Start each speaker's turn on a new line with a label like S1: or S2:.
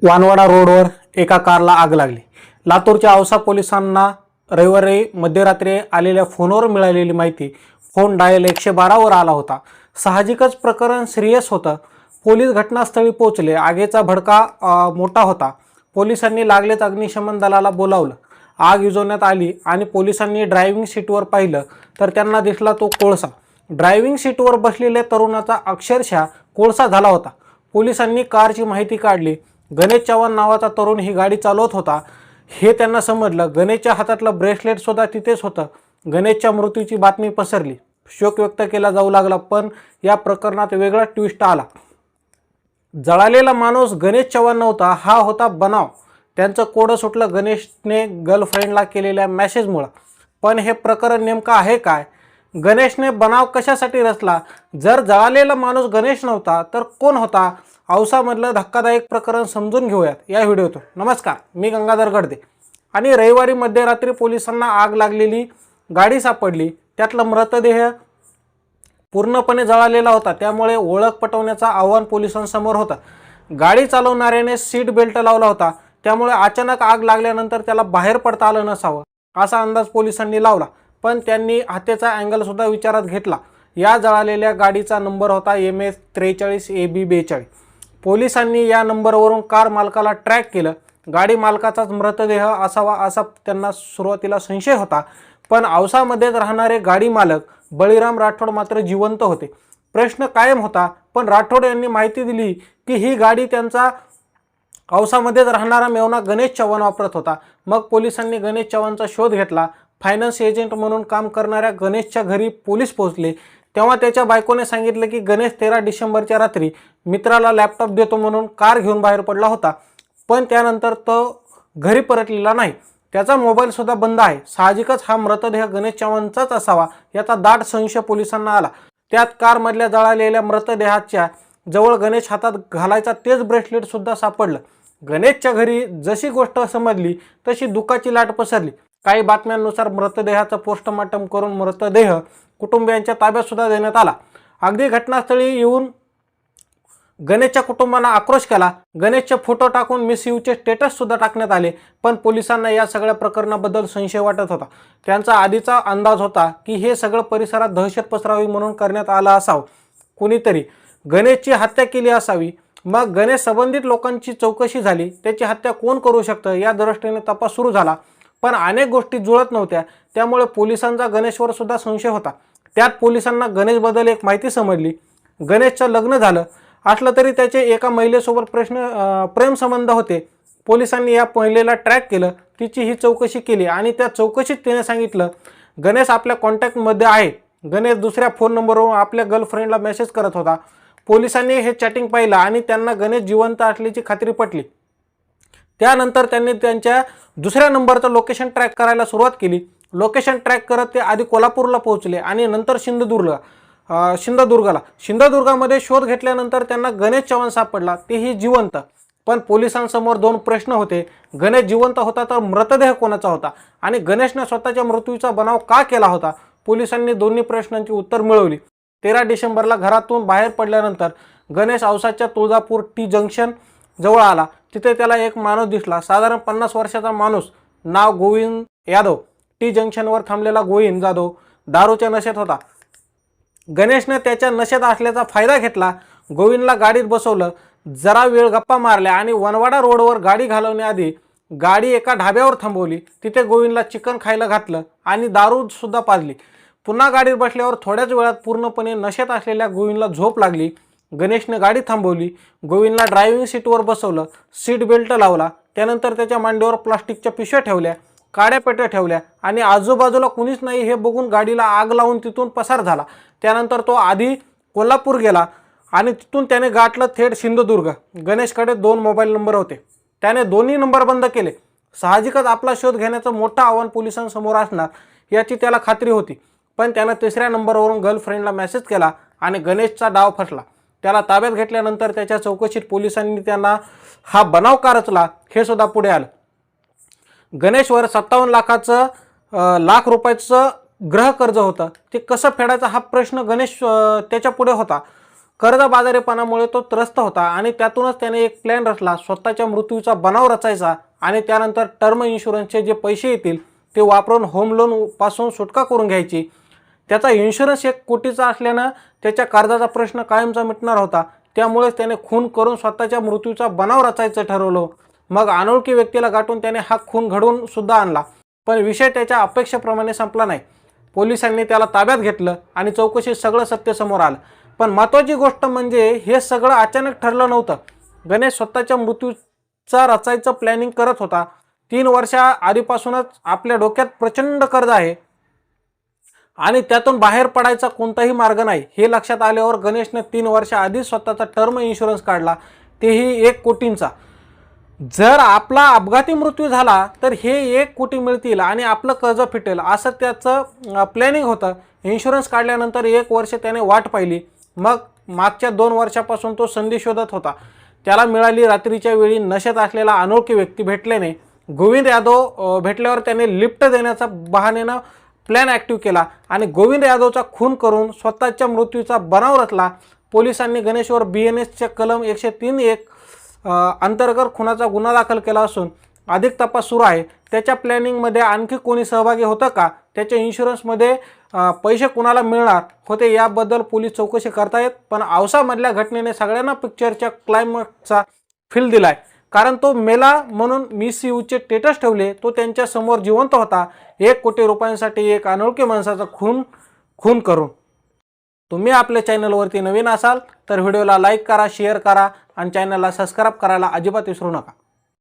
S1: वानवडा रोडवर एका कारला आग लागली। लातूरच्या औसा पोलिसांना रविवारी मध्यरात्री आलेल्या फोनवर मिळालेली माहिती फोन डायल 112 वर आला होता। साहजिकच प्रकरण सिरियस होतं। पोलीस घटनास्थळी पोहोचले। आगीचा भडका मोठा होता। पोलिसांनी लागलेच अग्निशमन दलाला बोलावलं। आग विझवण्यात आली आणि पोलिसांनी ड्रायव्हिंग सीटवर पाहिलं तर त्यांना दिसला तो कोळसा। ड्रायव्हिंग सीटवर बसलेल्या तरुणाचा अक्षरशः कोळसा झाला होता। पोलिसांनी कारची माहिती काढली। गणेश चव्हाण नावाचा तरुण ही गाडी चालवत होता हे त्यांना समजलं। गणेशच्या हातातलं ब्रेसलेट सुद्धा तिथेच होतं। गणेशच्या मृत्यूची बातमी पसरली। शोक व्यक्त केला जाऊ लागला, पण या प्रकरणात वेगळा ट्विस्ट आला। जळालेला माणूस गणेश चव्हाण नव्हता, हा होता बनाव। त्यांचं कोडं सुटलं गणेशने गर्लफ्रेंडला केलेल्या मेसेजमुळे। पण हे प्रकरण नेमकं आहे काय? गणेशने बनाव कशासाठी रचला? जर जळालेला माणूस गणेश नव्हता तर कोण होता? औसामधलं धक्कादायक प्रकरण समजून घेऊयात या व्हिडिओतून। नमस्कार, मी गंगाधर गडदे। आणि रविवारी मध्यरात्री पोलिसांना आग लागलेली गाडी सापडली। त्यातला मृतदेह पूर्णपणे जळालेला होता, त्यामुळे ओळख पटवण्याचं आव्हान पोलिसांसमोर होतं। गाडी चालवणाऱ्याने सीट बेल्ट लावला होता, त्यामुळे अचानक आग लागल्यानंतर त्याला बाहेर पडता आलं नसावं असा अंदाज पोलिसांनी लावला। पण त्यांनी हत्येचा अँगल सुद्धा विचारात घेतला। या जळालेल्या गाडीचा नंबर होता MS43AB42। पोलिसांनी या नंबरवरून कार मालकाला ट्रॅक केलं। गाडी मालकाचाच मृतदेह असावा असा त्यांना सुरुवातीला संशय होता, पण औसामध्येच राहणारे गाडी मालक बळीराम राठोड मात्र जिवंत होते। प्रश्न कायम होता, पण राठोड यांनी माहिती दिली की ही गाडी त्यांचा औसामध्येच राहणारा मेवना गणेश चव्हाण वापरत होता। मग पोलिसांनी गणेश चव्हाणचा शोध घेतला। फायनान्स एजंट म्हणून काम करणाऱ्या गणेशच्या घरी पोलीस पोहोचले, तेव्हा त्याच्या बायकोने सांगितलं की गणेश 13 डिसेंबरच्या रात्री मित्राला लॅपटॉप देतो म्हणून कार घेऊन बाहेर पडला होता, पण त्यानंतर तो घरी परतलेला नाही। त्याचा मोबाईल सुद्धा बंद आहे। साहजिकच हा मृतदेह गणेश चव्हाणचाच असावा याचा दाट संशय पोलिसांना आला। त्यात कारमधल्या जळालेल्या मृतदेहाच्या जवळ गणेश हातात घालायचा तेच ब्रेसलेट सुद्धा सापडलं। गणेशच्या घरी जशी गोष्ट समजली तशी दुःखाची लाट पसरली। काही बातम्यांनुसार मृतदेहाचं पोस्टमॉर्टम करून मृतदेह कुटुंबियांच्या ताब्यात सुद्धा देण्यात आला। अगदी घटनास्थळी येऊन गणेशच्या कुटुंबाने आक्रोश केला। गणेशचे फोटो टाकून मिस यूचे स्टेटस सुद्धा टाकण्यात आले, पण पोलिसांना या सगळ्या प्रकरणाबद्दल संशय वाटत होता। त्यांचा आधीचा अंदाज होता की हे सगळं परिसरात दहशत पसरावी म्हणून करण्यात आलं असावं। कुणीतरी गणेशची हत्या केली असावी। मग गणेश संबंधित लोकांची चौकशी झाली। त्याची हत्या कोण करू शकतं या दृष्टीने तपास सुरू झाला, पण अनेक गोष्टी जुळत नव्हत्या, त्यामुळे पोलिसांचा गणेशवर सुद्धा संशय होता। त्यात पोलिसांना गणेशबद्दल एक माहिती समजली। गणेशचं लग्न झालं असलं तरी त्याचे एका महिलेसोबत प्रेमसंबंध होते। पोलिसांनी या महिलेला ट्रॅक केलं, तिची ही चौकशी केली आणि त्या चौकशीत तिने सांगितलं गणेश आपल्या कॉन्टॅक्टमध्ये आहे। गणेश दुसऱ्या फोन नंबरवरून आपल्या गर्लफ्रेंडला मेसेज करत होता। पोलिसांनी हे चॅटिंग पाहिलं आणि त्यांना गणेश जिवंत असल्याची खात्री पटली। त्यानंतर त्यांनी त्यांच्या दुसऱ्या नंबरचं लोकेशन ट्रॅक करायला सुरुवात केली। लोकेशन ट्रॅक करत ते आधी कोल्हापूरला पोहोचले आणि नंतर सिंधुदुर्गामध्ये शोध घेतल्यानंतर त्यांना गणेश चव्हाण सापडला, तेही जिवंत। पण पोलिसांसमोर दोन प्रश्न होते। गणेश जिवंत होता तर मृतदेह कोणाचा होता आणि गणेशने स्वतःच्या मृत्यूचा बनाव का केला होता? पोलिसांनी दोन्ही प्रश्नांची उत्तर मिळवली। 13 डिसेंबरला घरातून बाहेर पडल्यानंतर गणेश औसाच्या तुळजापूर टी जंक्शन जवळ आला। तिथे त्याला एक माणूस दिसला, साधारण 50 वर्षाचा माणूस, नाव गोविंद यादव। टी जंक्शनवर थांबलेला गोविंद जाधव दारूच्या नशेत होता। गणेशने त्याच्या नशेत असल्याचा फायदा घेतला। गोविंदला गाडीत बसवलं, जरा वेळ गप्पा मारल्या आणि वनवाडा रोडवर गाडी घालवण्याआधी गाडी एका ढाब्यावर थांबवली। तिथे गोविंदला चिकन खायला घातलं आणि दारू सुद्धा पाजली। पुन्हा गाडीत बसल्यावर थोड्याच वेळात पूर्णपणे नशेत असलेल्या गोविंदला झोप लागली। गणेशने गाडी थांबवली, गोविंदला ड्रायव्हिंग सीटवर बसवलं, सीट बेल्ट लावला। त्यानंतर त्याच्या मांडीवर प्लास्टिकच्या पिशव्या ठेवल्या, काड्यापेट्या ठेवल्या आणि आजूबाजूला कुणीच नाही हे बघून गाडीला आग लावून तिथून पसार झाला। त्यानंतर तो आधी कोल्हापूर गेला आणि तिथून त्याने गाठलं थेट सिंधुदुर्ग। गणेशकडे 2 मोबाईल नंबर होते, त्याने दोन्ही नंबर बंद केले। साहजिकच आपला शोध घेण्याचं मोठं आव्हान पोलिसांसमोर असणार याची त्याला खात्री होती, पण त्यानं तिसऱ्या नंबरवरून गर्लफ्रेंडला मेसेज केला आणि गणेशचा डाव फसला। त्याला ताब्यात घेतल्यानंतर त्याच्या चौकशीत पोलिसांनी त्यांना हा बनाव का रचला हे सुद्धा पुढे आलं। गणेशवर 57 लाख रुपयाचं गृह कर्ज होतं, ते कसं फेडायचं हा प्रश्न गणेश त्याच्या पुढे होता। कर्जबाजारीपणामुळे तो त्रस्त होता आणि त्यातूनच त्याने एक प्लॅन रचला, स्वतःच्या मृत्यूचा बनाव रचायचा आणि त्यानंतर टर्म इन्शुरन्सचे जे पैसे येतील ते वापरून होम लोन पासून सुटका करून घ्यायची। त्याचा इन्शुरन्स 1 कोटीचा असल्यानं त्याच्या कर्जाचा प्रश्न कायमचा मिटणार होता। त्यामुळेच त्याने खून करून स्वतःच्या मृत्यूचा बनाव रचायचं ठरवलं। मग अनोळखी व्यक्तीला गाठून त्याने हा खून घडवून सुद्धा आणला, पण विषय त्याच्या अपेक्षेप्रमाणे संपला नाही। पोलिसांनी त्याला ताब्यात घेतलं आणि चौकशीत सगळं सत्य समोर आलं। पण महत्त्वाची गोष्ट म्हणजे हे सगळं अचानक ठरलं नव्हतं। गणेश स्वतःच्या मृत्यूचा रचायचं प्लॅनिंग करत होता। 3 वर्षा आधीपासूनच आपल्या डोक्यात प्रचंड कर्ज आहे आणि त्यातून बाहेर पडायचा कोणताही मार्ग नाही हे लक्षात आल्यावर गणेशने 3 वर्षा आधी स्वतःचा टर्म इन्शुरन्स काढला, तेही 1 कोटींचा। जर आपला अपघाती मृत्यू झाला तर हे 1 कोटी मिळतील आणि आपलं कर्ज फिटेल असं त्याचं प्लॅनिंग होतं। इन्शुरन्स काढल्यानंतर 1 वर्ष त्याने वाट पाहिली। मग मागच्या 2 वर्षापासून तो संधी शोधत होता। त्याला मिळाली रात्रीच्या वेळी नशेत असलेला अनोळखी व्यक्ती भेटल्याने गोविंद यादव भेटल्यावर त्याने लिफ्ट देण्याचा बहाण्यानं प्लॅन ॲक्टिव्ह केला आणि गोविंद यादवचा खून करून स्वतःच्या मृत्यूचा बनाव रचला। पोलिसांनी गणेशवर BNSच्या कलम 103(1) अंतर्गत खुनाचा गुन्हा दाखल केला असून अधिक तपास सुरू आहे। त्याच्या प्लॅनिंगमध्ये आणखी कोणी सहभागी होतं का, त्याच्या इन्शुरन्समध्ये पैसे कुणाला मिळणार होते याबद्दल पोलीस चौकशी करतायत। पण औसामधल्या घटनेने सगळ्यांना पिक्चरच्या क्लायमॅक्सचा फील दिलाय, कारण तो मेला म्हणून मिस यूचे स्टेटस ठेवले, तो त्यांच्या समोर जिवंत होता 1 कोटी रुपयांसाठी एक अनोळखी माणसाचा खून करून। तुम्ही आपल्या चॅनलवरती नवीन असाल तर व्हिडिओला लाईक करा, शेअर करा आणि चॅनलला सबस्क्राईब करायला अजिबात विसरू नका।